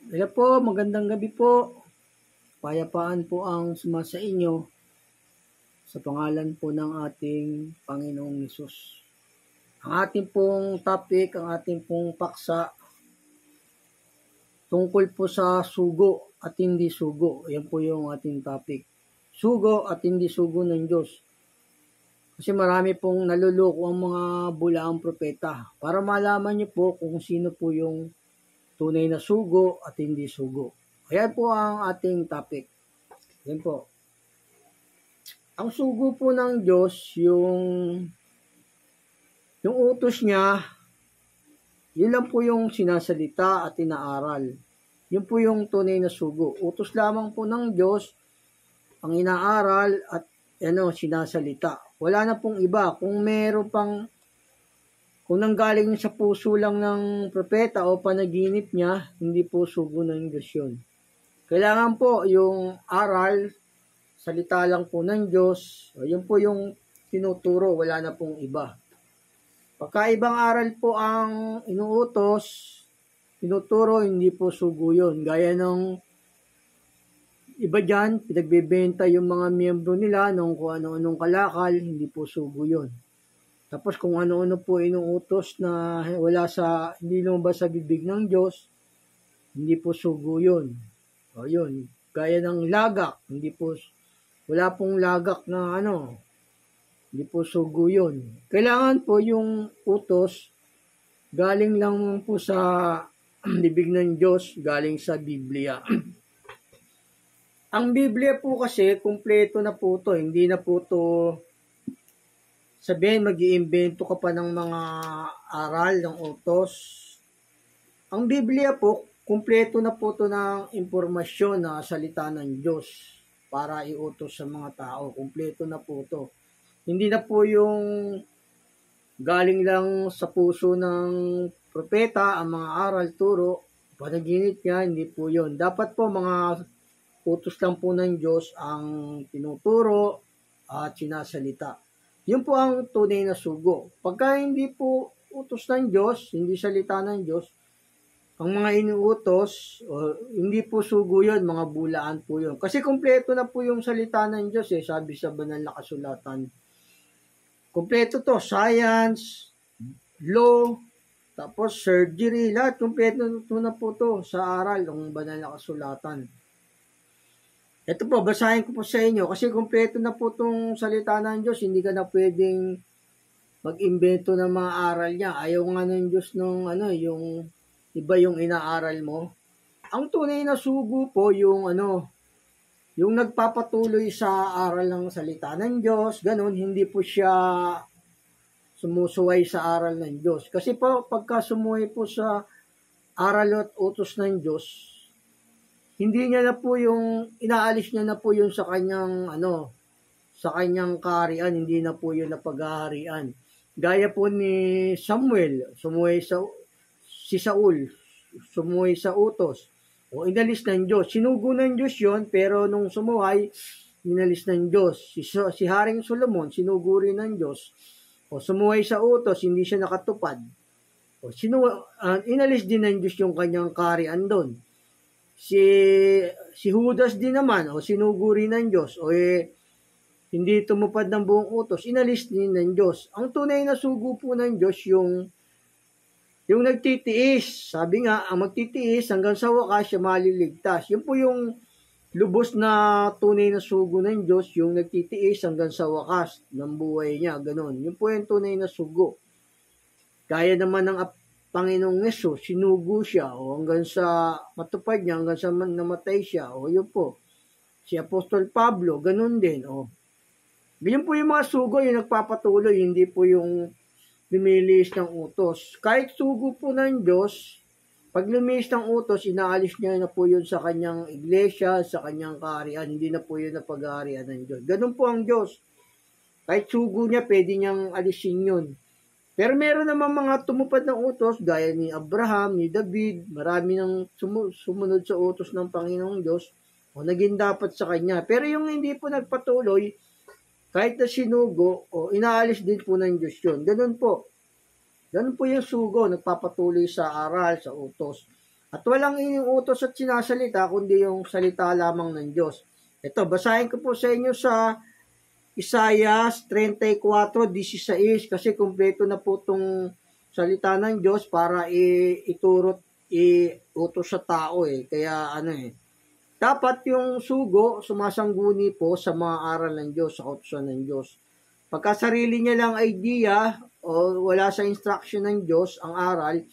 Kaya po, magandang gabi po. Payapaan po ang sumasa inyo sa pangalan po ng ating Panginoong Hesus. Ang ating pong topic, ang ating pong paksa tungkol po sa sugo at hindi sugo. Yan po yung ating topic. Sugo at hindi sugo ng Diyos. Kasi marami pong naluloko ang mga bulaang propeta. Para malaman niyo po kung sino po yung tunay na sugo at hindi sugo. Ayan po ang ating topic. Yan po. Ang sugo po ng Diyos, yung utos niya, yun lang po yung sinasalita at inaaral. Yun po yung tunay na sugo. Utos lamang po ng Diyos ang inaaral at sinasalita. Wala na pong iba. Kung nanggaling sa puso lang ng propeta o panaginip niya, hindi po sugo ng Diyos yun. Kailangan po yung aral, salita lang po ng Diyos, yun po yung tinuturo, wala na pong iba. Pagka ibang aral po ang inuutos, tinuturo, hindi po sugo yun. Gaya ng iba dyan, pinagbebenta yung mga miyembro nila ng kung ano-anong kalakal, hindi po sugo yun. Tapos kung ano-ano po inuutos na hindi lumabas sa bibig ng Diyos, hindi po sugo yun. O yun, gaya ng lagak, wala pong lagak na hindi po sugo yun. Kailangan po yung utos, galing lang po sa bibig ng Diyos, galing sa Biblia. Ang Biblia po kasi, kumpleto na po to. Hindi na po to sabihin, mag-iimbento ka pa ng mga aral, ng utos. Ang Biblia po, kumpleto na po to ng impormasyon na salita ng Diyos para iutos sa mga tao. Kumpleto na po to. Hindi na po yung galing lang sa puso ng propeta ang mga aral, turo, panaginip niya, hindi po yun. Dapat po mga utos lang po ng Diyos ang tinuturo at sinasalita. Yun po ang tunay na sugo. Pagka hindi po utos ng Diyos, hindi salita ng Diyos, ang mga inuutos, hindi po sugo yun, mga bulaan po yun. Kasi kumpleto na po yung salita ng Diyos sabi sa banal na kasulatan. Kumpleto to, science, law, tapos surgery, lahat kumpleto na po to sa aral ng banal na kasulatan. Ito po, basahin ko po sa inyo kasi kumpleto na po itong salita ng Diyos. Hindi ka na pwedeng mag-imbento ng mga aral niya. Ayaw nga ng Diyos yung iba yung inaaral mo. Ang tunay na sugo po yung nagpapatuloy sa aral ng salita ng Diyos. Ganun, hindi po siya sumusuway sa aral ng Diyos. Kasi po, pagka sumuway po sa aral at utos ng Diyos, hindi niya na po inaalis niya na po yung sa kanyang kaharian, hindi na po yun na paghaharian. Gaya po ni Samuel, si Saul, sumuway sa utos, o inalis ng Diyos. Sinugo ng Diyos yun, pero nung sumuway, inalis ng Diyos. Si Haring Solomon, sinugo rin ng Diyos, o sumuway sa utos, hindi siya nakatupad. O inalis din ng Diyos yung kanyang kaharian doon. Si Judas din naman, sinugo rin ng Diyos, hindi tumupad ng buong utos, inalis din ng Diyos. Ang tunay na sugo po ng Diyos, yung nagtitiis. Sabi nga, ang magtitiis hanggang sa wakas siya maliligtas. Yun po yung lubos na tunay na sugo ng Diyos, yung nagtitiis hanggang sa wakas ng buhay niya. Ganon. Yun po yung tunay na sugo. Kaya naman ng Panginoong Hesus, sinugo siya hanggang sa matupad niya, hanggang sa namatay siya. Yun po. Si Apostol Pablo, ganun din. Yun po yung mga sugo, yung nagpapatuloy, hindi po yung lumilis ng utos. Kahit sugo po ng Diyos, pag lumilis ng utos, inaalis niya na po yun sa kanyang iglesia, sa kanyang kaharian, hindi na po yun na paghaharian ng Diyos. Ganun po ang Diyos. Kahit sugo niya, pwede niyang alisin yun. Pero meron naman mga tumupad ng utos, gaya ni Abraham, ni David, marami nang sumunod sa utos ng Panginoong Diyos, naging dapat sa kanya. Pero yung hindi po nagpatuloy, kahit na sinugo, inaalis din po ng Diyos yun. Ganun po. Ganun po yung sugo, nagpapatuloy sa aral, sa utos. At walang iniutos at sinasalita, kundi yung salita lamang ng Diyos. Ito, basahin ko po sa inyo sa Isaiah 34:16 kasi kumpleto na po itong salita ng Diyos para iutos sa tao eh. Kaya dapat yung sugo sumasangguni po sa mga aral ng Diyos, sa kautusan ng Diyos. Pagka sarili niya lang idea o wala sa instruction ng Diyos ang aral,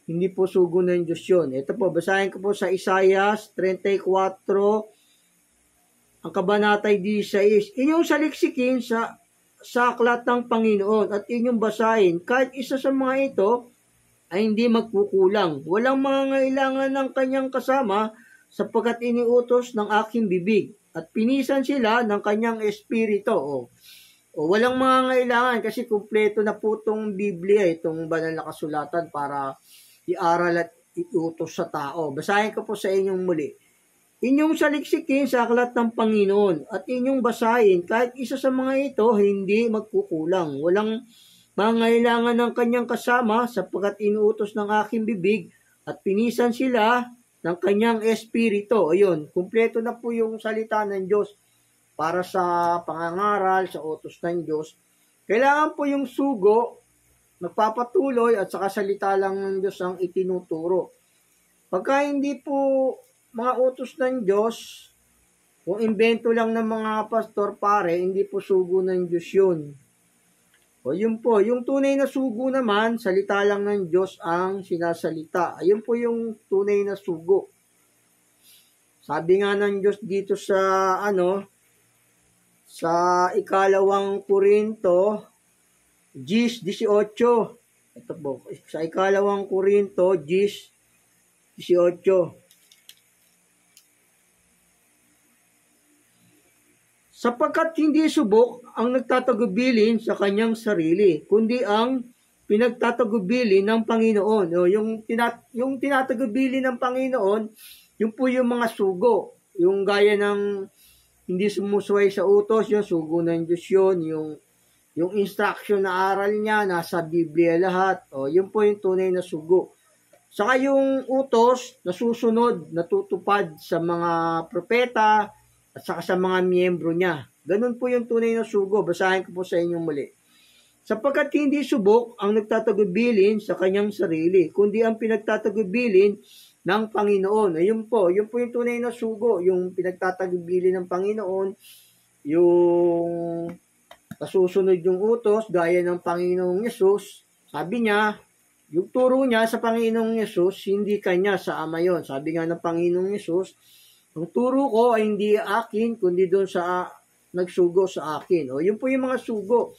hindi po sugo ng Diyos yun. Ito po, basahin ko po sa Isaiah 34, ang kabanatay 16. Inyong saliksikin sa aklat ng Panginoon at inyong basahin. Kahit isa sa mga ito ay hindi magkukulang. Walang mangangailangan ng kanyang kasama sapagkat iniutos ng aking bibig at pinisan sila ng kanyang espiritu. Walang mangangailangan kasi kumpleto na po itong Biblia, itong banal na kasulatan para iaral at iutos sa tao. Basahin ko po sa inyong muli. Inyong saliksikin sa aklat ng Panginoon at inyong basahin kahit isa sa mga ito hindi magkukulang. Walang mangangailangan ng kanyang kasama sapagkat inuutos ng aking bibig at pinisan sila ng kanyang espiritu. Ayun, kumpleto na po yung salita ng Diyos para sa pangangaral, sa utos ng Diyos. Kailangan po yung sugo, nagpapatuloy at saka salita lang ng Diyos ang itinuturo. Pagka hindi po mga utos ng Diyos, kung imbento lang ng mga pastor pare, hindi po sugo ng Diyos yun. Yun po, yung tunay na sugo naman, salita lang ng Diyos ang sinasalita. Ayun po yung tunay na sugo. Sabi nga ng Diyos dito sa sa 2 Korinto 10:18. Ito po, sa 2 Korinto 10:18. Sapagkat hindi subok ang nagtatagubilin sa kanyang sarili, kundi ang pinagtatagubilin ng Panginoon. Yung tinatagubilin ng Panginoon, yung po yung mga sugo. Yung gaya ng hindi sumusuway sa utos, yung sugo ng Diyos yun. Yung instruction na aral niya, nasa Biblia lahat. Yun po yung tunay na sugo. Saka yung utos, nasusunod, natutupad sa mga propeta, at saka sa mga miyembro niya. Ganun po yung tunay na sugo. Basahin ko po sa inyong muli. Sapagkat hindi subok ang nagtatagubilin sa kanyang sarili, kundi ang pinagtatagubilin ng Panginoon. Ayun po yung tunay na sugo. Yung pinagtatagubilin ng Panginoon, yung nasusunod yung utos, gaya ng Panginoong Yesus. Sabi niya, yung turo niya sa Panginoong Yesus, hindi kanya sa Ama yun. Sabi nga ng Panginoong Yesus, ang turo ko ay hindi akin, kundi doon sa nagsugo sa akin. Yun po yung mga sugo.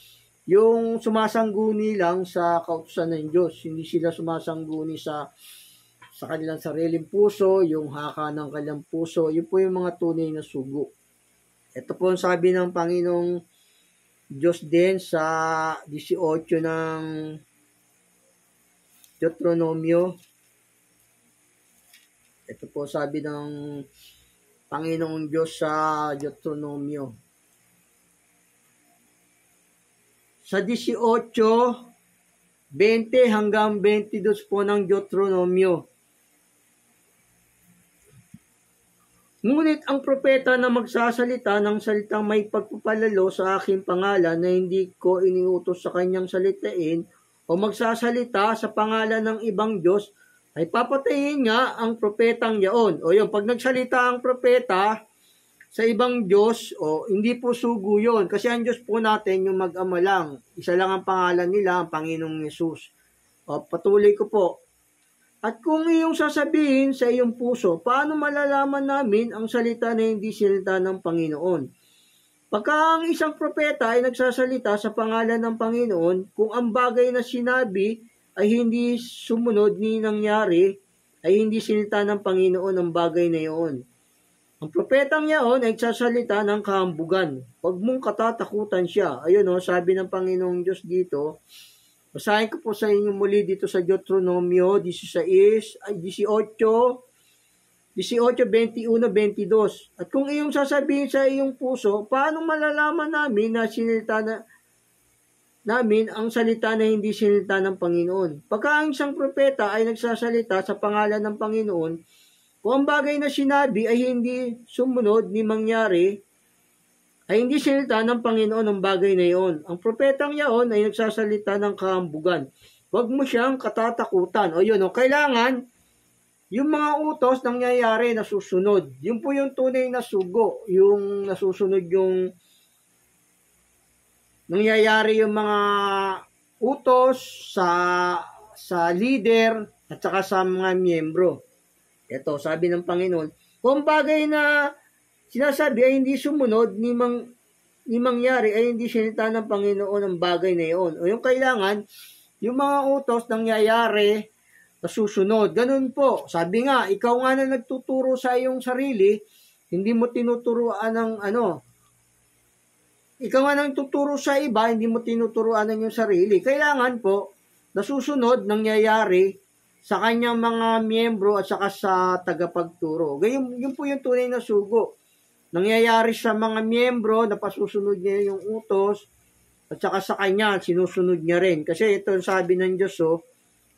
Yung sumasangguni lang sa kautusan ng Diyos. Hindi sila sumasangguni sa kanilang sariling puso, yung haka ng kanilang puso. Yun po yung mga tunay na sugo. Ito po ang sabi ng Panginoong Diyos din sa 18 ng Deuteronomio. Ito po sabi ng Panginoong Diyos sa Deuteronomio. Sa 18:20 hanggang 22 po ng Deuteronomio. Ngunit ang propeta na magsasalita ng salitang may pagpapalalo sa aking pangalan na hindi ko iniutos sa kanyang salitain o magsasalita sa pangalan ng ibang Diyos, ay papatayin nga ang propetang yaon. Yun, pag nagsalita ang propeta sa ibang Diyos, hindi po sugo yun. Kasi ang Diyos po natin, yung mag-ama lang. Isa lang ang pangalan nila, ang Panginoong Yesus. Patuloy ko po. At kung iyong sasabihin sa iyong puso, paano malalaman namin ang salita na hindi salita ng Panginoon? Pagka ang isang propeta ay nagsasalita sa pangalan ng Panginoon, kung ang bagay na sinabi ay hindi sumunod ni nangyari, ay hindi sinita ng Panginoon ang bagay na iyon. Ang propetang yaon ay nagsasalita ng kahambugan. Huwag mong katatakutan siya. Ayun sabi ng Panginoong Diyos dito. Basahin ko po sa inyo muli dito sa Deuteronomio 18:21-22. At kung iyong sasabihin sa iyong puso, paano malalaman namin na sinilita namin ang salita na hindi sinilita ng Panginoon. Pagka ang isang propeta ay nagsasalita sa pangalan ng Panginoon, kung ang bagay na sinabi ay hindi sumunod ni mangyari, ay hindi sinilita ng Panginoon ang bagay na iyon. Ang propetang yaon ay nagsasalita ng kahambugan. Huwag mo siyang katatakutan. O yun, kailangan yung mga utos nangyayari na susunod. Yun po yung tunay na sugo. Yung nasusunod yung nangyayari yung mga utos sa leader at saka sa mga miyembro. Ito, sabi ng Panginoon, kung bagay na sinasabi ay hindi sumunod ni mangyari ay hindi sinita ng Panginoon ang bagay na iyon. O yung kailangan, yung mga utos nangyayari na susunod. Ganun po. Sabi nga, ikaw nga na nagtuturo sa iyong sarili, hindi mo tinuturuan ng ikaw nga nang tuturo sa iba, hindi mo tinuturuan ng iyong sarili. Kailangan po, nasusunod, nangyayari sa kanyang mga miyembro at saka sa tagapagturo. Yun po yung tunay na sugo. Nangyayari sa mga miyembro na pasusunod niya yung utos at saka sa kanya, sinusunod niya rin. Kasi ito sabi ng Diyos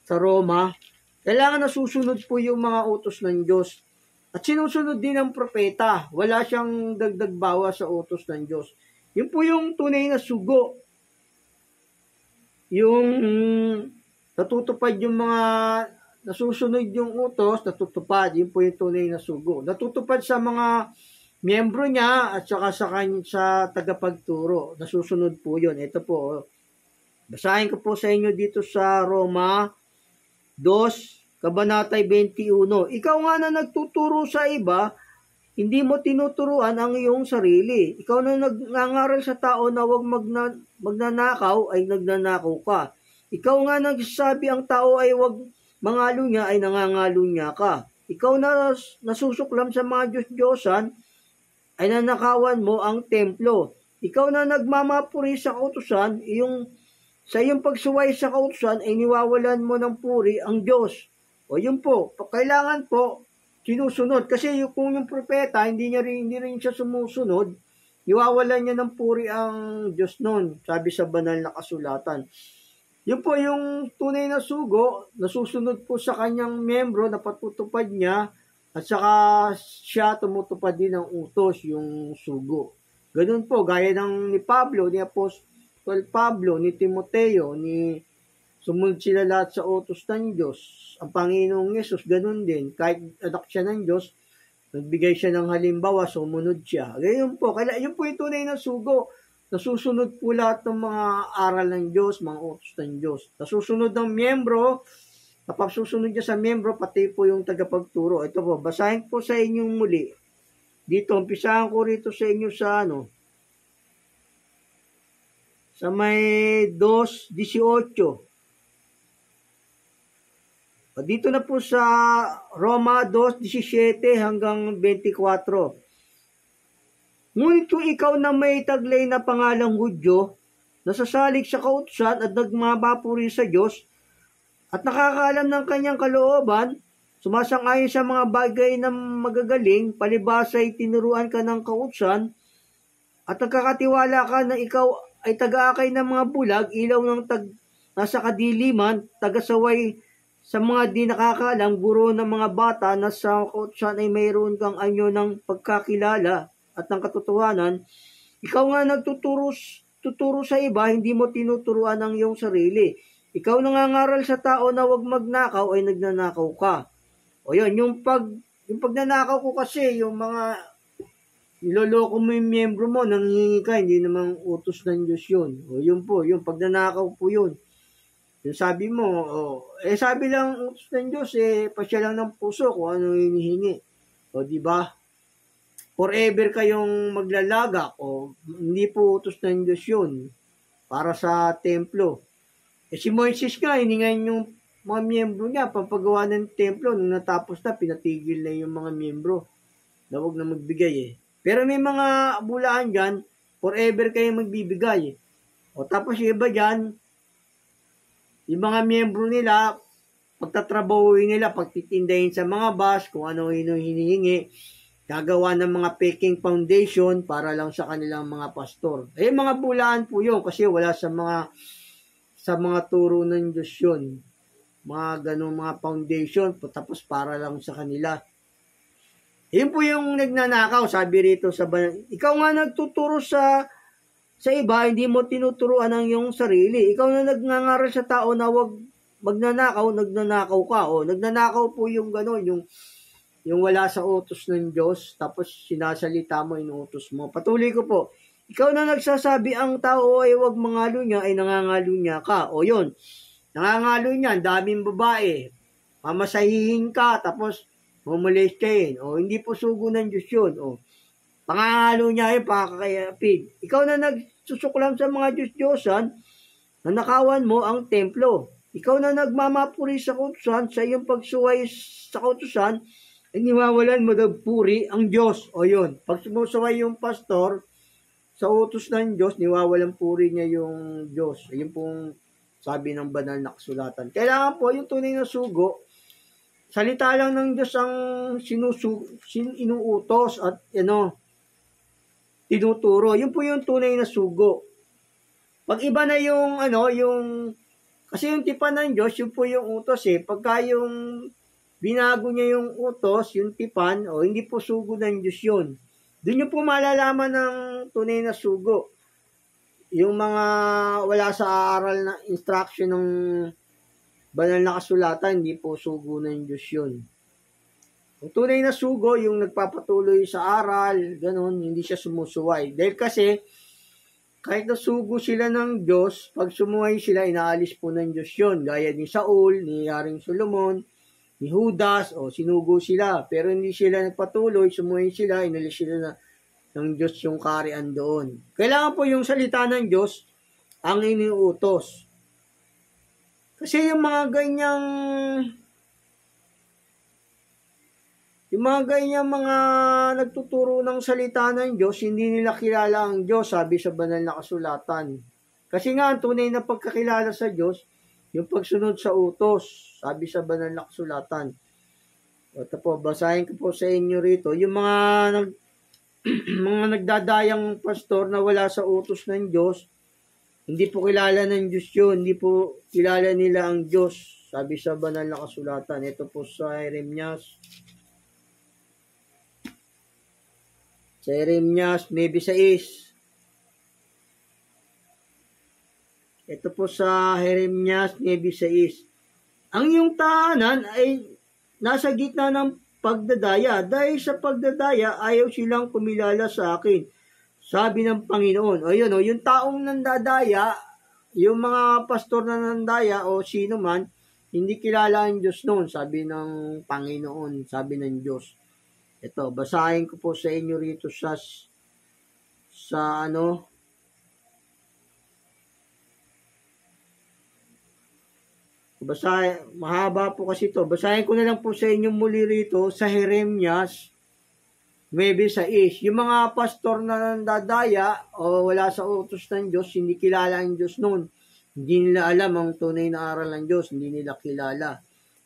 sa Roma, kailangan nasusunod po yung mga utos ng Diyos. At sinusunod din ng propeta. Wala siyang dagdag bawas sa utos ng Diyos. Yun po yung tunay na sugo. Yung natutupad yung mga nasusunod yung utos, natutupad. Yun po yung tunay na sugo. Natutupad sa mga miyembro niya at saka sa tagapagturo. Nasusunod po yun. Ito po. Basahin ko po sa inyo dito sa Roma 2, Kabanatay 21. Ikaw nga na nagtuturo sa iba, hindi mo tinuturuan ang iyong sarili. Ikaw na nagngangaral sa tao na huwag magnanakaw, ay nagnanakaw ka. Ikaw nga nagsasabi ang tao ay huwag mangalo niya, ay nangangalo niya ka. Ikaw na nasusuklam sa mga Diyos-Diyosan, ay nanakawan mo ang templo. Ikaw na nagmamapuri sa kautusan, sa iyong pagsuway sa kautusan, ay niwawalan mo ng puri ang Diyos. O yun po, kailangan po, sinusunod. Kasi kung yung propeta, hindi rin siya sumusunod, iwawalan niya ng puri ang Diyos nun, sabi sa banal na kasulatan. Yun po yung tunay na sugo, nasusunod po sa kanyang miyembro na patutupad niya, at saka siya tumutupad din ng utos, yung sugo. Ganun po, gaya ng ni Pablo, ni Apostol Pablo, ni Timoteo, sumunod sila lahat sa utos ng Diyos. Ang Panginoong Yesus, ganun din. Kahit anak siya ng Diyos, nagbigay siya ng halimbawa, sumunod siya. Ganyan po. Yun po yung tunay na sugo. Nasusunod po lahat ng mga aral ng Diyos, mga utos ng Diyos. Nasusunod ng miyembro, kapag susunod niya sa miyembro, pati po yung tagapagturo. Ito po, basahin po sa inyong muli. Dito, umpisahan ko rito sa inyo sa may 2:18. Dito na po sa Roma 2:17 hanggang 24. Ngunit kung ikaw na may taglay na pangalang Hudyo, nasasalig sa kautusan at nagmamapuri sa Diyos, at nakakaalam ng kanyang kalooban, sumasang-ayon sa mga bagay na magagaling, palibhasa ay tinuruan ka ng kautusan, at nagkakatiwala ka na ikaw ay taga-akay ng mga bulag, ilaw ng nasa kadiliman, tagasaway sa mga di nakakaalam, guro ng mga bata na sa kautusan ay mayroon kang anyo ng pagkakilala at ng katotohanan. Ikaw nga nagtuturo sa iba, hindi mo tinuturuan ang iyong sarili. Ikaw nangangaral sa tao na huwag magnakaw, ay nagnanakaw ka. O yun, yung pagnanakaw ko kasi, yung mga niloloko mo yung miyembro mo, nanghihingi ka, hindi namang utos ng Diyos yun. O yun po, yung pagnanakaw po yun. Yung sabi mo, sabi lang utos ng Diyos, pasya lang ng puso kung ano hinihingi. O di ba? Forever kayong maglalagak, o hindi po utos ng Diyos yun para sa templo. Si Moises nga, hiningan yung mga miyembro niya, pampagawa ng templo, nung natapos na, pinatigil na yung mga miyembro na huwag na magbigay Pero may mga bulaan dyan, forever kayong magbibigay O tapos yung iba dyan, yung mga miyembro nila, pagtatrabahuin nila, pagtitindahin sa mga bus, kung ano hinihingi, gagawa ng mga peking foundation para lang sa kanilang mga pastor. Mga bulaan po yun kasi wala sa mga sa mga turo ng Diyos yun. Mga ganong mga foundation, tapos para lang sa kanila. Yun po yung nagnanakaw, sabi rito sa banal. Ikaw nga nagtuturo sa iba, hindi mo tinuturuan ang iyong sarili. Ikaw na nagngangaral sa tao na wag magnanakaw, nagnanakaw ka. O, nagnanakaw po yung gano'n, yung wala sa utos ng Diyos, tapos sinasalita mo, inuutos mo. Patuloy ko po. Ikaw na nagsasabi ang tao ay wag mangalo niya, ay nangangalo niya ka. O yun, nangangalo niya, daming babae. Mamasahihin ka, tapos mumulestahin. O, hindi po sugo ng Diyos yun. O, pangangalo niya ay pakakayapid. Ikaw na nagsusuklam sa mga Diyos-Diyosan, nanakawan mo ang templo. Ikaw na nagmamapuri sa kautusan, sa iyong pagsuway sa kautusan, ay niwawalan mo daw puri ang Diyos. O yun, pag sumusuway yung pastor sa utos ng Diyos, niwawalan puri niya yung Diyos. Ayun pong sabi ng banal na kasulatan. Kailangan po yung tunay na sugo, salita lang ng Diyos ang inuutos at tinuturo. Yun po yung tunay na sugo. Pag iba na yung kasi yung tipan ng Diyos, yun po yung utos eh. Pagka yung binago niya yung utos, yung tipan, hindi po sugo ng Diyos yun. Doon nyo po malalaman ng tunay na sugo. Yung mga wala sa aral na instruction ng banal na kasulatan, hindi po sugo ng Diyos yun. Ang tunay na sugo, yung nagpapatuloy sa aral, ganun, hindi siya sumusuway. Dahil kasi, kahit nasugo sila ng Diyos, pag sumuway sila, inaalis po ng Diyos yun. Gaya ni Saul, ni Haring Solomon, ni Judas, sinugo sila. Pero hindi sila nagpatuloy, sumuway sila, inalis sila ng Diyos yung kaharian doon. Kailangan po yung salita ng Diyos ang iniutos. Kasi yung mga ganyang mga nagtuturo ng salita ng Diyos, hindi nila kilala ang Diyos, sabi sa banal na kasulatan. Kasi nga, ang tunay na pagkakilala sa Diyos, yung pagsunod sa utos, sabi sa banal na kasulatan. Ito po, basahin ko po sa inyo rito, yung mga mga nagdadayang pastor na wala sa utos ng Diyos, hindi po kilala ng Diyos yun, hindi po kilala nila ang Diyos, sabi sa banal na kasulatan. Ito po sa Jeremias 9:6. Ito po sa Jeremias 9:6. Ang iyong tahanan ay nasa gitna ng pagdadaya. Dahil sa pagdadaya, ayaw silang kumilala sa akin. Sabi ng Panginoon. Yung taong nandadaya, yung mga pastor na nandaya o sino man, hindi kilala ang Diyos noon, sabi ng Panginoon, sabi ng Diyos. Ito, basahin ko po sa inyo rito sa mahaba po kasi ito. Basahin ko na lang po sa inyo muli rito sa Jeremias 9:6. Yung mga pastor na nandadaya o wala sa utos ng Diyos, hindi kilala ang Diyos noon. Hindi nila alam ang tunay na aral ng Diyos, hindi nila kilala.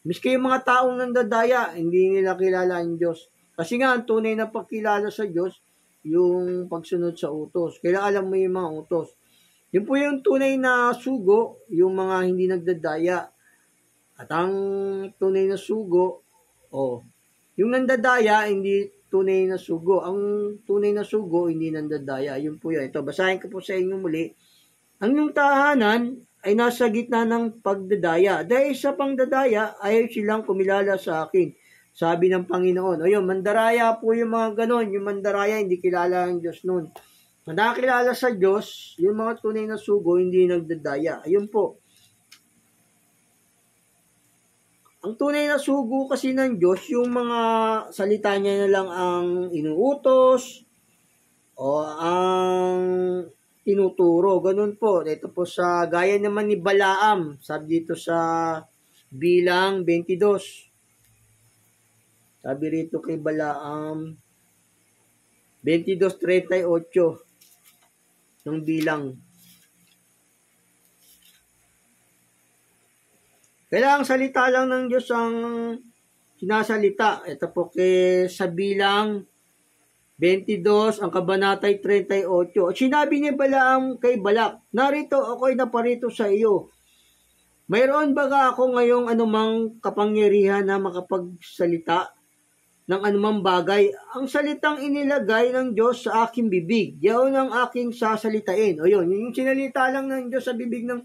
Miski yung mga taong nandadaya, hindi nila kilala ang Diyos. Kasi nga, ang tunay na pagkilala sa Diyos, yung pagsunod sa utos. Kaya alam mo yung mga utos. Yun po yung tunay na sugo, yung mga hindi nagdadaya. At ang tunay na sugo, yung nandadaya, hindi tunay na sugo. Ang tunay na sugo, hindi nandadaya. Yun po yun. Ito, basahin ko po sa inyo muli. Ang iyong tahanan ay nasa gitna ng pagdadaya. Dahil sa pagdadaya, ayaw silang kumilala sa akin. Sabi ng Panginoon. Mandaraya po yung mga ganon. Yung mandaraya, hindi kilala ang Diyos noon. Nakakilala sa Diyos, yung mga tunay na sugo, hindi nagdadaya. Ayun po. Ang tunay na sugo kasi ng Diyos, yung mga salita niya na lang ang inuutos o ang tinuturo. Ganun po. Ito po sa gaya naman ni Balaam. Sabi dito sa Bilang 22. Sabi rito kay Balaam 22:38 ng Bilang. Kailangang salita lang ng Diyos ang sinasalita. Ito po sa Bilang 22, ang kabanatay 38. Sinabi ni Balaam kay Balak, narito ako'y naparito sa iyo. Mayroon baga ako ngayong anumang kapangyarihan na makapagsalita ng anumang bagay? Ang salitang inilagay ng Diyos sa aking bibig, yaon ang aking sasalitain. O yun, yung sinalita lang ng Diyos sa bibig ng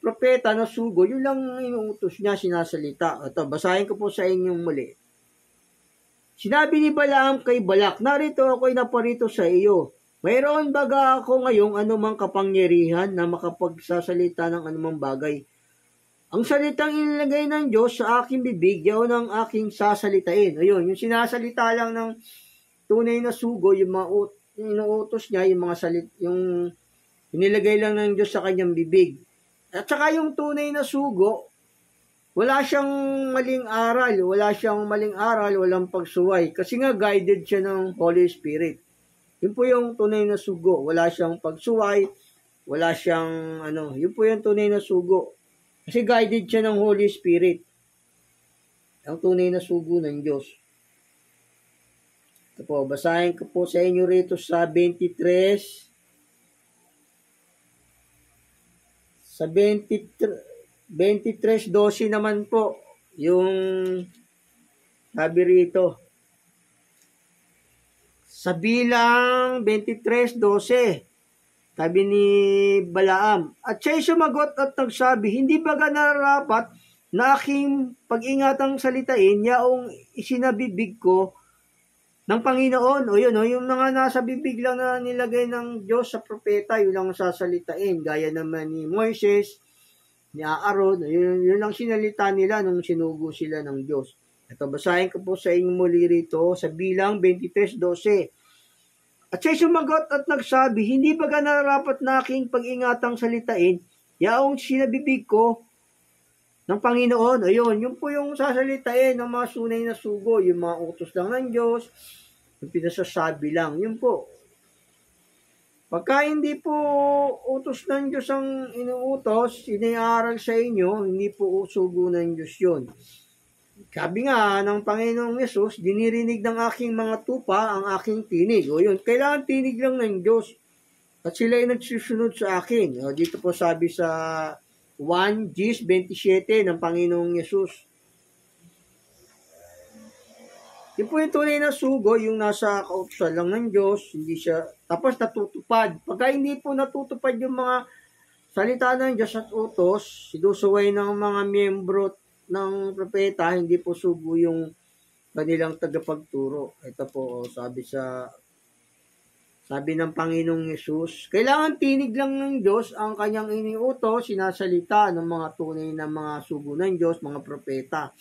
propeta na sugo, yun lang inuutos niya, sinasalita. Ito, basahin ko po sa inyong muli. Sinabi ni Balaam kay Balak, narito ako'y naparito sa iyo. Mayroon baga ako ngayong anumang kapangyarihan na makapagsasalita ng anumang bagay? Ang salitang inilagay ng Diyos sa aking bibig, yaon ang aking sasalitain. Ayun, yung sinasalita lang ng tunay na sugo, yung mga inuutos niya, yung mga yung inilagay lang ng Diyos sa kanyang bibig. At saka yung tunay na sugo, wala siyang maling aral, walang pagsuway. Kasi nga guided siya ng Holy Spirit. Yun po yung tunay na sugo. Wala siyang pagsuway, wala siyang yun po yung tunay na sugo. Kasi guided siya ng Holy Spirit. Ang tunay na sugo ng Diyos. Ito po, basahin ko po sa inyo rito sa 23. Sa 23:12 naman po, yung sabi rito. Sa bilang 23:12. Sabi ni Balaam, at siya'y sumagot at nagsabi, hindi baga nararapat na aking pag-ingatang salitain yaong isinabibig ko ng Panginoon? O yun, yung mga nasa bibig lang na nilagay ng Diyos sa propeta, yun lang sasalitain. Gaya naman ni Moises, ni Aaron, yun lang sinalita nila nung sinugo sila ng Diyos. Ito, basahin ko po sa inyong muli rito sa bilang 23:12. At siya'y sumagot at nagsabi, hindi baga nararapat na aking pag-ingatang salitain, yaong sinabibig ko ng Panginoon? Ayun, yun po yung sasalitain ng mga sunay na sugo, yung mga utos lang ng Diyos, yung pinasasabi lang, yun po. Pagka hindi po utos ng Diyos ang inuutos, iniaral sa inyo, hindi po sugo ng Diyos yun. Sabi nga ng Panginoong Yesus, dinirinig ng aking mga tupa ang aking tinig. O yun, kailangan tinig lang ng Diyos. At sila ay nagsusunod sa akin. O, dito po sabi sa 1:27 ng Panginoong Yesus. Yun po yung tunay na sugo, yung nasa kautusan lang ng Diyos, hindi siya, tapos natutupad. Pagka hindi po natutupad yung mga salita ng Diyos at utos, sinusuway ng mga miyembro ng propeta, hindi po sugo yung kanilang tagapagturo. Ito po, sabi ng Panginoong Yesus, kailangan tinig lang ng Diyos ang kanyang iniutos, sinasalita ng mga tunay na mga sugo ng Diyos, mga propeta.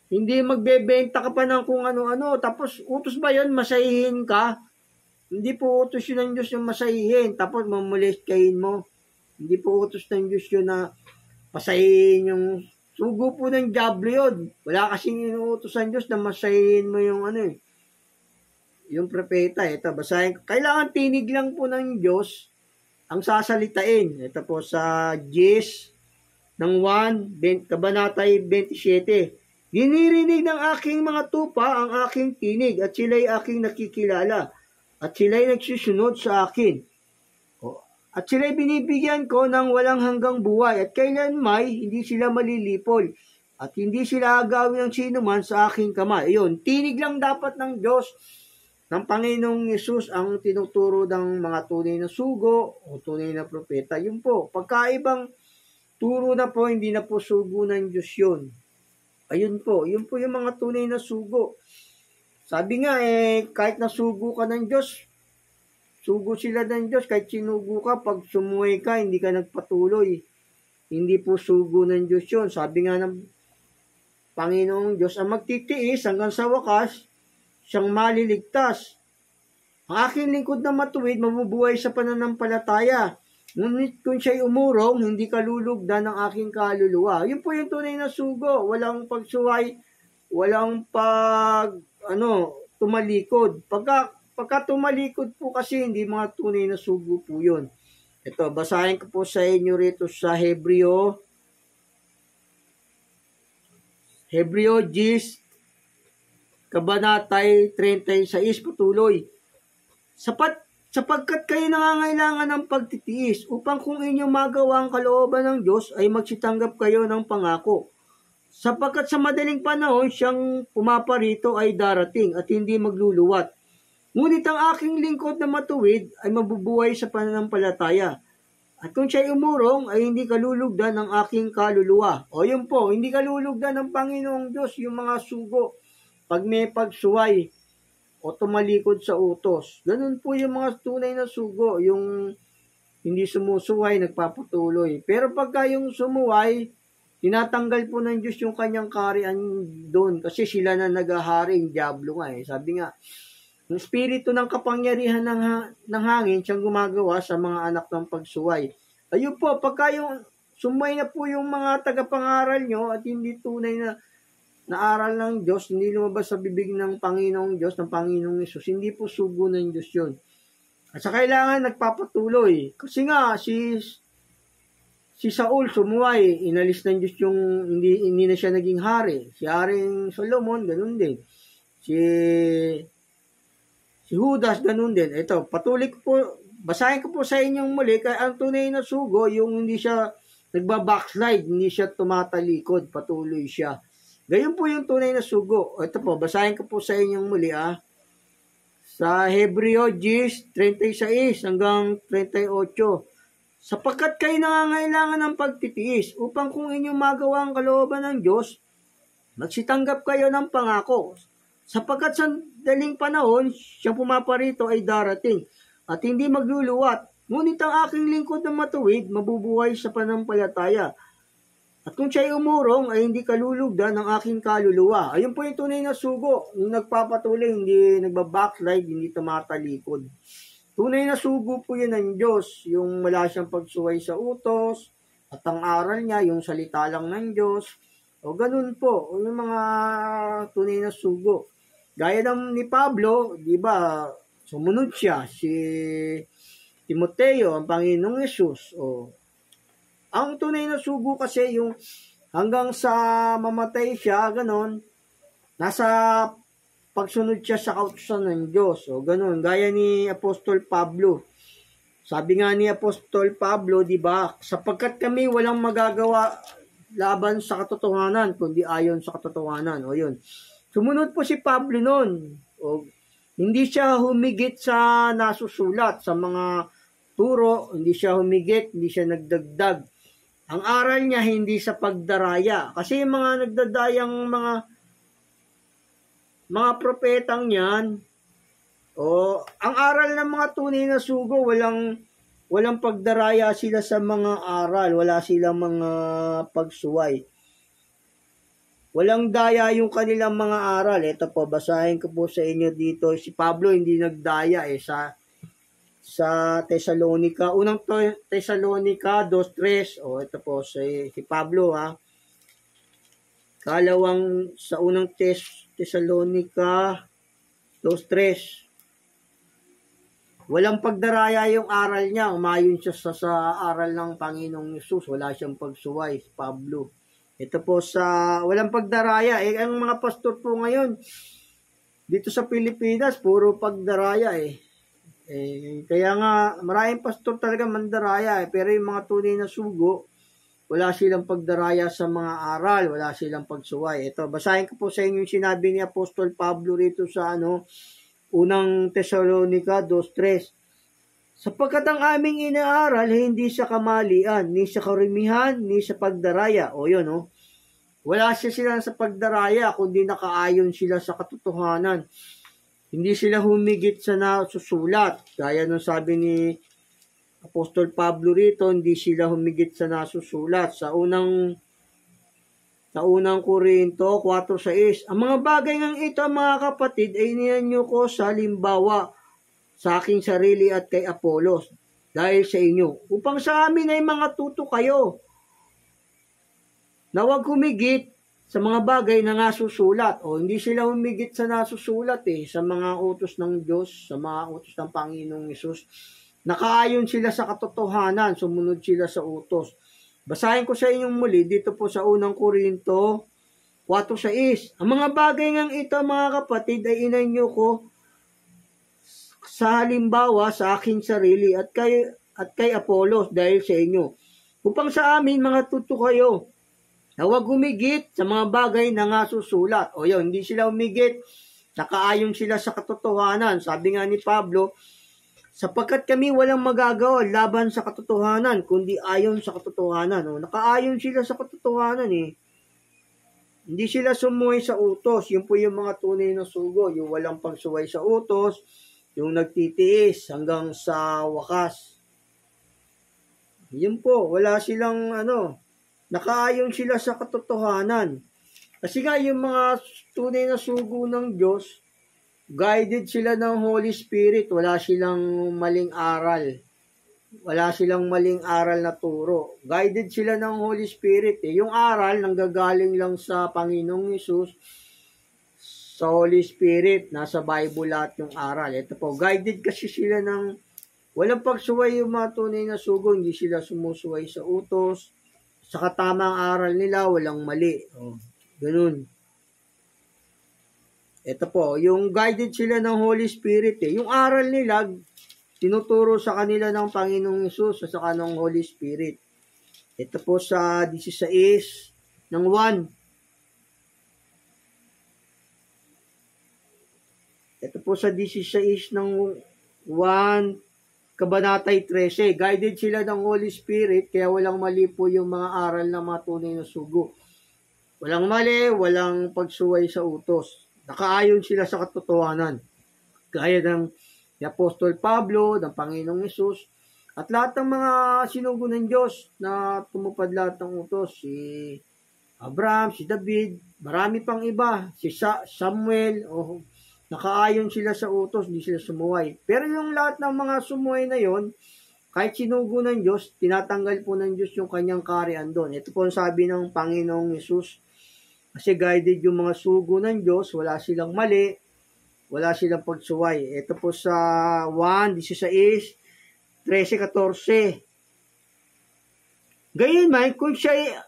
Hindi magbebenta ka pa ng kung ano-ano, tapos utos ba yun, masahihin ka? Hindi po utos yun ng Diyos yung masahihin, tapos mamulestkahin mo. Hindi po utos ng Diyos yun na masahihin yung sugo po ng diablo yun. Wala kasing inuutos ng Diyos na masahihin mo yung yung propeta. Ito, basahin ko. Kailangan tinig lang po ng Diyos ang sasalitain. Ito po sa Gis ng 1, Kabanatay 27. Dinirinig ng aking mga tupa ang aking tinig at sila'y aking nakikilala at sila'y nagsusunod sa akin. At sila'y binibigyan ko ng walang hanggang buhay at kailanmay hindi sila malilipol at hindi sila agawin ng sinuman sa aking kamay. Ayun, tinig lang dapat ng Diyos, ng Panginoong Yesus ang tinuturo ng mga tunay na sugo o tunay na propeta. Yun po, pagkaibang turo na po, hindi na po sugo ng Diyos yun. Ayun po, yun po yung mga tunay na sugo. Sabi nga kahit nasugo ka ng Diyos, sugo sila ng Diyos, kahit sinugo ka, pag sumuway ka, hindi ka nagpatuloy. Hindi po sugo ng Diyos yun. Sabi nga ng Panginoong Diyos, ang magtitiis hanggang sa wakas, siyang maliligtas. Ang aking lingkod na matuwid, mabubuhay sa pananampalataya. Ngunit kung siya'y umurong, hindi kalulugdan ng aking kaluluwa. Yun po yung tunay na sugo. Walang pagsuway, walang tumalikod. Pagka tumalikod po kasi, hindi mga tunay na sugo po yun. Ito, basahin ko po sa inyo rito sa Hebreo 10, Kabanatay 36, patuloy. sapagkat kayo nangangailangan ng pagtitiis upang kung inyong magawa ang kalooban ng Diyos ay magsitanggap kayo ng pangako. Sapagkat sa madaling panahon siyang pumaparito ay darating at hindi magluluwat. Ngunit ang aking lingkod na matuwid ay mabubuhay sa pananampalataya. At kung siya'y umurong ay hindi kalulugdan ng aking kaluluwa. O yun po, hindi kalulugdan ng Panginoong Diyos yung mga sugo pag may pagsuway o tumalikod sa utos. Ganun po yung mga tunay na sugo, yung hindi sumusuway, nagpapatuloy. Pero pagka yung sumuway, tinatanggal po ng Diyos yung kanyang kaharian doon kasi sila na naghahari, yung diablo nga eh. Sabi nga, yung espiritu ng kapangyarihan ng hangin siyang gumagawa sa mga anak ng pagsuway. Ayun po, pagka yung sumay na po yung mga tagapangaral nyo at hindi tunay na aral ng Diyos, hindi lumabas sa bibig ng Panginoong Diyos, ng Panginoong Hesus, hindi po sugo ng Diyos yun. At sa kailangan nagpapatuloy. Kasi nga, si Saul sumuway, inalis ng Diyos yung hindi na siya naging hari. Si Haring Solomon, ganun din. Si Judas, ganun din. Ito, patuloy ko po, basahin ko po sa inyong muli, kaya ang tunay na sugo, yung hindi siya nagbabackslide, hindi siya tumatalikod, patuloy siya. Gayon po yung tunay na sugo. Ito po, basahin ko po sa inyong muli, sa Hebreo 10:36 hanggang 38. Sapagkat kayo nangangailangan ng pagtitiis upang kung inyong magawa ang kalooban ng Diyos, magsitanggap kayo ng pangako. Sapagkat sa daling panahon, siyang pumaparito ay darating at hindi magluluwat. Ngunit ang aking lingkod na matuwid, mabubuhay sa pananampalataya. At kung siya'y umurong, ay hindi kalulugdan ng aking kaluluwa. Ayun po yung tunay na sugo. Yung nagpapatuloy, hindi nagbabackslide, hindi tumatalikod. Tunay na sugo po yun ng Diyos. Yung wala siyang pagsuway sa utos, at ang aral niya, yung salita lang ng Diyos. O ganun po, yung mga tunay na sugo. Gaya ng ni Pablo, di ba, sumunod siya, si Timoteo, ang Panginoong Hesus. Ang tunay na sugo kasi yung hanggang sa mamatay siya, ganon, nasa pagsunod siya sa kautusan ng Diyos. Ganon, gaya ni Apostol Pablo. Sabi nga ni Apostol Pablo, di ba, sapagkat kami walang magagawa laban sa katotohanan, kundi ayon sa katotohanan. Yun. Sumunod po si Pablo noon. Hindi siya humigit sa nasusulat, sa mga turo, hindi siya humigit, hindi siya nagdagdag. Ang aral niya hindi sa pagdaraya. Kasi yung mga nagdadayang mga propetang yan, ang aral ng mga tunay na sugo, walang pagdaraya sila sa mga aral, wala silang mga pagsuway. Walang daya yung kanilang mga aral. Ito po, basahin ko po sa inyo dito. Si Pablo hindi nagdaya sa Thessalonica. Unang Thessalonica 2:3. Ito po si Pablo Kalawang sa unang Thessalonica 2:3. Walang pagdaraya yung aral niya. Umayon siya sa aral ng Panginoong Hesus. Wala siyang pagsuway, si Pablo. Ito po sa walang pagdaraya. Ang mga pastor po ngayon, dito sa Pilipinas, puro pagdaraya kaya nga, maraming pastor talaga mandaraya pero yung mga tunay na sugo, wala silang pagdaraya sa mga aral, wala silang pagsuway. Ito, basahin ko po sa inyo yung sinabi ni Apostol Pablo rito sa unang Thessalonica 2:3. Sapagkat ang aming inaaral hindi sa kamalian, ni sa karimihan, ni sa pagdaraya. Wala sila sa pagdaraya, kundi nakaayon sila sa katotohanan. Hindi sila humigit sa nasusulat. Gaya ng sabi ni Apostol Pablo rito, hindi sila humigit sa nasusulat. Sa unang Korinto 4:6. Ang mga bagay ng ito, mga kapatid, ay iniyan ko sa limbawa sa aking sarili at kay Apolos dahil sa inyo, upang sa amin ay mga tuto kayo na huwag humigit sa mga bagay na nasusulat. Hindi sila humigit sa nasusulat sa mga utos ng Diyos, sa mga utos ng Panginoong Hesus. Nakaayon sila sa katotohanan, sumunod sila sa utos. Basahin ko sa inyong muli dito po sa unang Korinto 4:6. Ang mga bagay ng ito, mga kapatid, ay inanyo ko sa halimbawa sa aking sarili at kay Apolos dahil sa inyo, upang sa amin mga tuto kayo na huwag humigit sa mga bagay na nga susulat. O yun, hindi sila humigit, nakaayon sila sa katotohanan. Sabi nga ni Pablo, sapagkat kami walang magagawa laban sa katotohanan, kundi ayon sa katotohanan. O, nakaayon sila sa katotohanan eh. Hindi sila sumuway sa utos. Yun po yung mga tunay na sugo. Yung walang pagsuway sa utos, yung nagtitiis hanggang sa wakas. Yun po, wala silang nakaayon sila sa katotohanan. Kasi nga yung mga tunay na sugo ng Diyos, guided sila ng Holy Spirit. Wala silang maling aral. Wala silang maling aral na turo. Guided sila ng Holy Spirit. Yung aral nanggagaling lang sa Panginoong Hesus, sa Holy Spirit. Nasa Bible lahat yung aral. Ito po, guided kasi sila ng walang pagsuway yung mga tunay na sugo. Hindi sila sumusuway sa utos. Sa katamang aral nila, walang mali. Ganun. Ito po, yung guided sila ng Holy Spirit. Yung aral nila, tinuturo sa kanila ng Panginoong Hesus at saka ng Holy Spirit. Ito po sa 16 ng 1. Ito po sa 16 ng 1, Kabanatay 13. Guided sila ng Holy Spirit, kaya walang mali po yung mga aral ng mga tunay na sugo. Walang mali, walang pagsuway sa utos. Nakaayon sila sa katotohanan. Gaya ng ni Apostol Pablo, ng Panginoong Hesus, at lahat ng mga sinugo ng Diyos na tumupad lahat ng utos. Si Abraham, si David, marami pang iba, si Samuel, nakaayon sila sa utos, hindi sila sumuway. Pero yung lahat ng mga sumuway na yon, kahit sinugo ng Diyos, tinatanggal po ng Diyos yung kanyang kaharian doon. Ito po ang sabi ng Panginoong Hesus, kasi guided yung mga sugo ng Diyos, wala silang mali, wala silang pagsuway. Ito po sa 1:16, 13-14. Gayunman, kung siya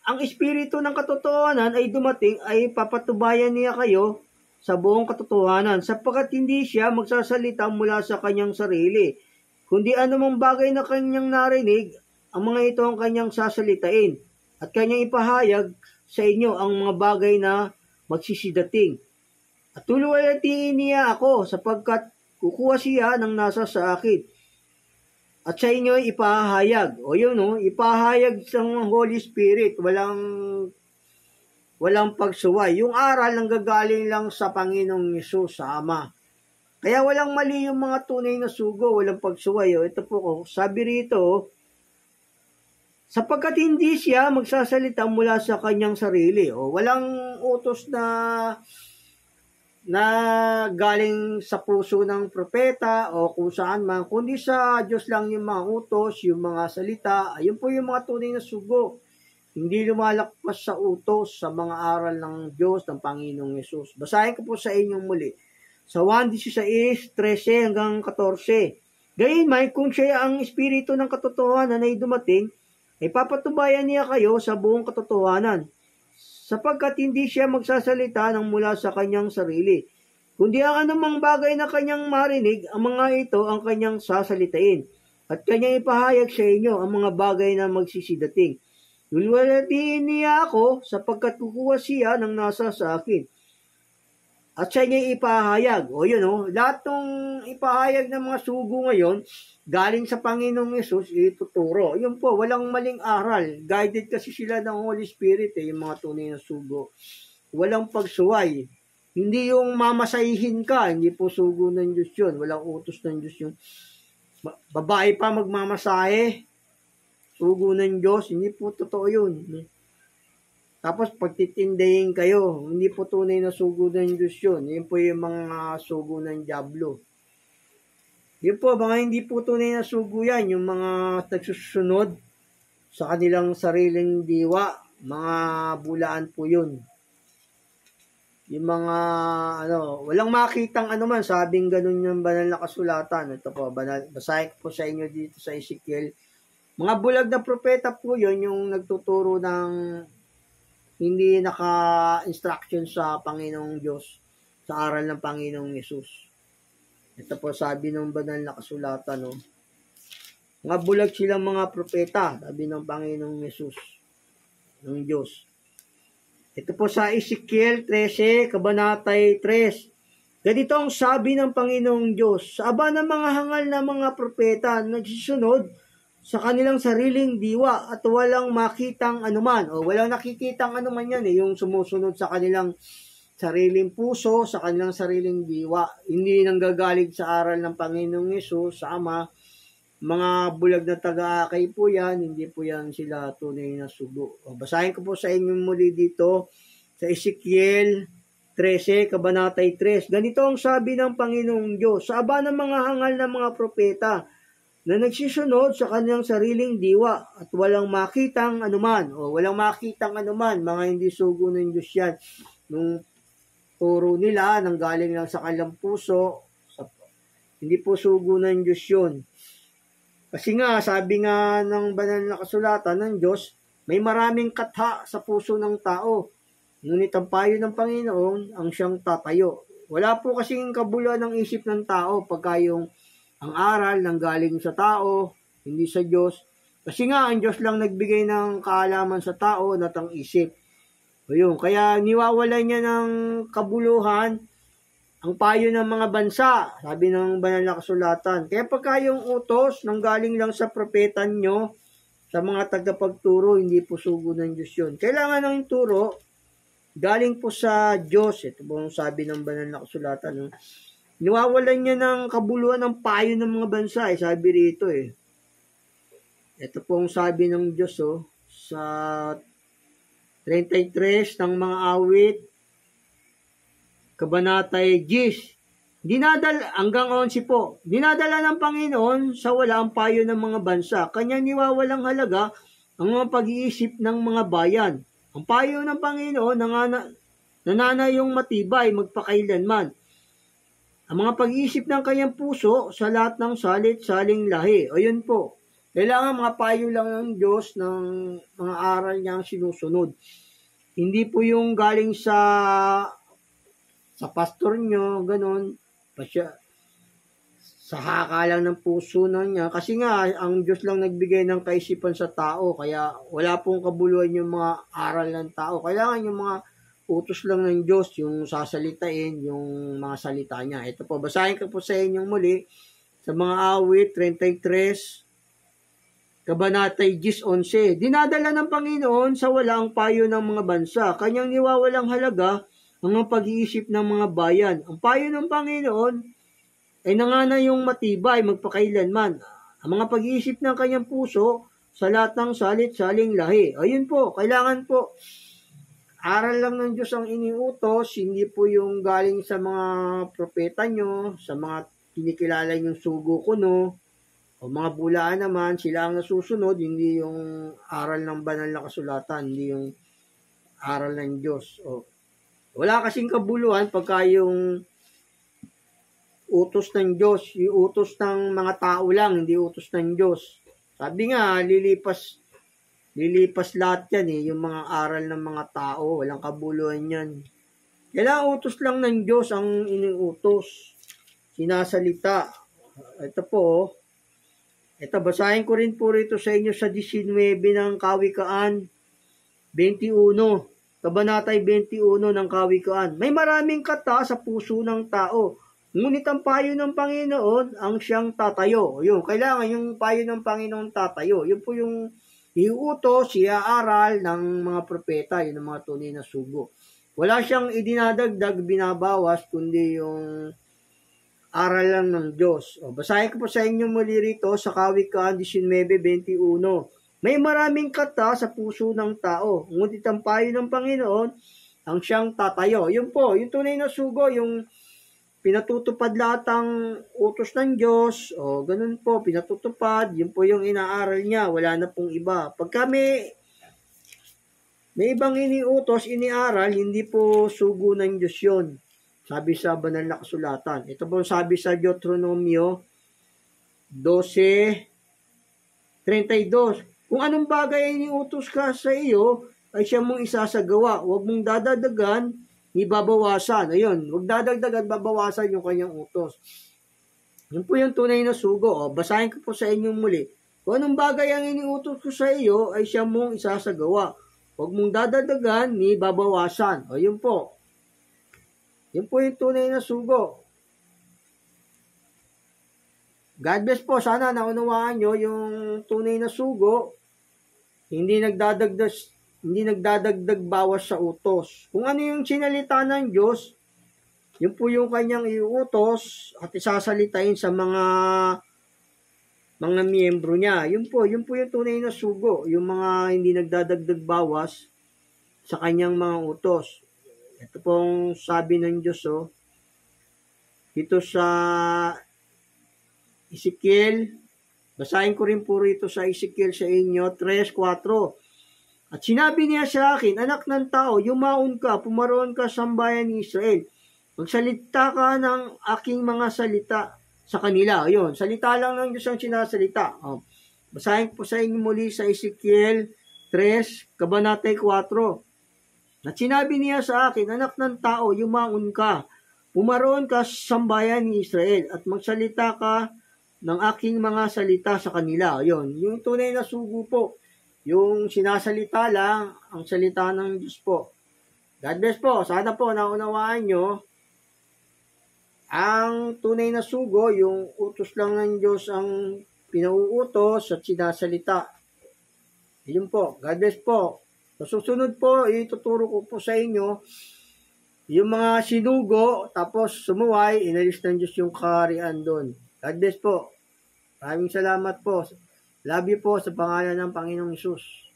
ang espiritu ng katotohanan ay dumating, ay papatubayan niya kayo sa buong katotohanan, sapagkat hindi siya magsasalita mula sa kanyang sarili, kundi anumang bagay na kanyang narinig, ang mga ito ang kanyang sasalitain, at kanyang ipahayag sa inyo ang mga bagay na magsisidating. At tuluwayatiin niya ako sapagkat kukuha siya ng nasa sa akin. At sa inyo ipahayag. O yun, ipahayag sa Holy Spirit. Walang pagsuway. Yung aral nanggagaling lang sa Panginoong Hesus, sa Ama. Kaya walang mali yung mga tunay na sugo, walang pagsuway. Ito po, sabi rito, sapagkat hindi siya magsasalita mula sa kanyang sarili. Walang utos na galing sa puso ng propeta o kung saan man, kundi sa Diyos lang yung mga utos, yung mga salita. Ayun po yung mga tunay na sugo. Hindi lumalakpas sa utos, sa mga aral ng Diyos, ng Panginoong Hesus. Basahin ko po sa inyong muli. Sa 1:16, 13-14. Gayunman, kung siya ang espiritu ng katotohanan ay dumating, ay papatubayan niya kayo sa buong katotohanan, sapagkat hindi siya magsasalita ng mula sa kanyang sarili, kundi ang anumang bagay na kanyang marinig, ang mga ito ang kanyang sasalitain, at kanyang ipahayag sa inyo ang mga bagay na magsisidating. Luluwalhatiin niya ako, sapagkat kukuha siya ng nasa sa akin, at sa inyo ipahayag. Lahat ng ipahayag ng mga sugo ngayon, galing sa Panginoong Hesus, ituturo. Yun po, walang maling aral. Guided kasi sila ng Holy Spirit, yung mga tunay na sugo. Walang pagsuway. Hindi yung mamasahihin ka, hindi po sugo ng Diyos yun. Walang utos ng Diyos yung babae pa magmamasahe. Sugo ng Diyos, hindi po totoo yun. Tapos pagtitindahin kayo, hindi po tunay na sugo ng Diyos yun. Yun po yung mga sugo ng Diablo. Yun po, mga hindi po tunay na sugo yan. Yung mga nagsusunod sa kanilang sariling diwa, mga bulaan po yun. Yung mga, walang makitang man, sabing ganun yung banal na kasulatan. Ito po, basahin ko po sa inyo dito sa Ezekiel. Mga bulag na propeta po yun, yung nagtuturo ng hindi naka-instruction sa Panginoong Diyos, sa aral ng Panginoong Hesus. Ito po sabi ng banal na kasulatan, no? Mga bulag silang mga propeta, sabi ng Panginoong Yesus, ng Diyos. Ito po sa Ezekiel 13, Kabanatay 3. Ganito ang sabi ng Panginoong Diyos, sa aba ng mga hangal na mga propeta, nagsisunod sa kanilang sariling diwa at walang makitang anuman, o walang nakikitang anuman yan, yung sumusunod sa kanilang sariling puso, sa kanilang sariling diwa, hindi nanggagaling sa aral ng Panginoong Yesus, sa Ama. Mga bulag na taga-akay po yan, hindi po yan sila tunay na sugo. Basahin ko po sa inyo muli dito sa Ezekiel 13, Kabanatay 3. Ganito ang sabi ng Panginoong Diyos, sa aba ng mga hangal na mga propeta na nagsisunod sa kanilang sariling diwa at walang makitang anuman, o walang makitang anuman, mga hindi sugo ng Diyos yan. Nung turo nila, nanggaling lang sa kanilang puso, hindi po sugo ng Diyos yun. Kasi nga, sabi nga ng banal na kasulatan ng Diyos, may maraming katha sa puso ng tao. Ngunit ang payo ng Panginoon ang siyang tatayo. Wala po kasing kabuluhan ng isip ng tao pagka ang aral nang galing sa tao, hindi sa Diyos. Kasi nga, ang Diyos lang nagbigay ng kaalaman sa tao at ang isip. Ayun, kaya niwawalan niya ng kabuluhan ang payo ng mga bansa, sabi ng banal na kasulatan. Kaya pagka yung utos nanggaling lang sa propeta nyo, sa mga tagapagturo, hindi po sugo ng Diyos yun. Kailangan ng turo, galing po sa Diyos. Ito po ang sabi ng banal na kasulatan. No? Niwawalan niya ng kabuluhan ng payo ng mga bansa. Sabi rito Ito po ang sabi ng Diyos sa 33 ng mga awit, Kabanatay 10. Hanggang 11 po. Dinadala ng Panginoon sa wala ang payo ng mga bansa. Kanya niwawalang halaga ang mga pag-iisip ng mga bayan. Ang payo ng Panginoon nananayong matibay magpakailanman. Ang mga pag-iisip ng kanyang puso sa lahat ng salit-saling lahi. O yun po. Kailangan mga payo lang ng Diyos ng mga aral niyang sinusunod. Hindi po yung galing sa pastor nyo, ganun, sa haka lang ng puso na niya. Kasi nga, ang Diyos lang nagbigay ng kaisipan sa tao, kaya wala pong kabuluhan yung mga aral ng tao. Kailangan yung mga utos lang ng Diyos, yung sasalitain, yung mga salita niya. Ito po, basahin ko po sa inyong muli, sa mga awit, 33, Kabanatay 10:11. Dinadala ng Panginoon sa wala ang payo ng mga bansa, kanyang niwawalang halaga ang mga pag-iisip ng mga bayan. Ang payo ng Panginoon ay nanganayong matibay magpakailanman. Ang mga pag-iisip ng kanyang puso sa lahat ng salit-saling lahi. Ayun po, kailangan po aral lang ng Diyos ang iniutos, hindi po yung galing sa mga propeta nyo, sa mga kinikilala yung sugo kuno, o mga bulaan naman, sila ang nasusunod, hindi yung aral ng banal na kasulatan, hindi yung aral ng Diyos. Wala kasing kabuluhan pagka yung utos ng Diyos, yung utos ng mga tao lang, hindi utos ng Diyos. Sabi nga, lilipas lahat yan yung mga aral ng mga tao, walang kabuluhan yan. Kailangan utos lang ng Diyos ang iniutos, sinasalita. Ito po, basahin ko rin po rito sa inyo sa 19 ng Kawikaan 21. Kabanatay 21 ng Kawikaan. May maraming kata sa puso ng tao, ngunit ang payo ng Panginoon ang siyang tatayo. Yun, kailangan yung payo ng Panginoon tatayo. Yun po yung iuutos, iaaral ng mga propeta, yun ang mga tunay na sugo. Wala siyang idinadagdag, binabawas, kundi yung aral lang ng Diyos. Basahin ko po sa inyo muli rito sa Kawikaan 19:21. May maraming kata sa puso ng tao, ngunit ang payo ng Panginoon ang siyang tatayo. Yun po, yung tunay na sugo, yung pinatutupad lahat ang utos ng Diyos, ganun po, pinatutupad, yun po yung inaaral niya, wala na pong iba. Pagka may ibang iniutos, iniaral, hindi po sugo ng Diyos yun. Sabi sa banal na kasulatan. Ito po sabi sa Deuteronomio 12:32. Kung anong bagay ay iniutos ka sa iyo, ay siya mong isasagawa. Huwag mong dadagdagan, ni babawasan. Ayun, huwag dadagdagan, babawasan yung kanyang utos. Yun po yung tunay na sugo. O, basahin ko po sa inyong muli. Kung anong bagay ang iniutos ko sa iyo, ay siya mong isasagawa. Huwag mong dadagdagan ni babawasan. O, yun po. Yun po yung tunay na sugo. God bless po. Sana naunawaan nyo yung tunay na sugo. Hindi nagdadagdag bawas sa utos. Kung ano yung sinalita ng Diyos, yun po yung kanyang iuutos at isasalitain sa mga miyembro niya. Yun po yung tunay na sugo. Yung mga hindi nagdadagdag bawas sa kanyang mga utos. Ito pong sabi ng Diyos, dito sa Ezekiel, basahin ko rin po rito sa Ezekiel sa inyo, 3:4. At sinabi niya sa akin, anak ng tao, yumaon ka, pumaroon ka sa sambayan ni Israel. Magsalita ka ng aking mga salita sa kanila. Ayun, salita lang ng Diyos ang sinasalita. Basahin po sa inyo muli sa Ezekiel 3, kabanatay 4. At sinabi niya sa akin, anak ng tao, yumaon ka, pumaroon ka sa sambayan ni Israel, at magsalita ka ng aking mga salita sa kanila. Ayun, yung tunay na sugo po. Yung sinasalita lang ang salita ng Diyos po. God bless po. Sana po naunawaan nyo ang tunay na sugo, yung utos lang ng Diyos ang pinauutos at sinasalita. Yun po. God bless po. Sa susunod po, ituturo ko po sa inyo yung mga sinugo, tapos sumuway, inalis ng Diyos yung kaharian doon. God bless po. Maraming salamat po. Love you po sa pangalan ng Panginoong Hesus.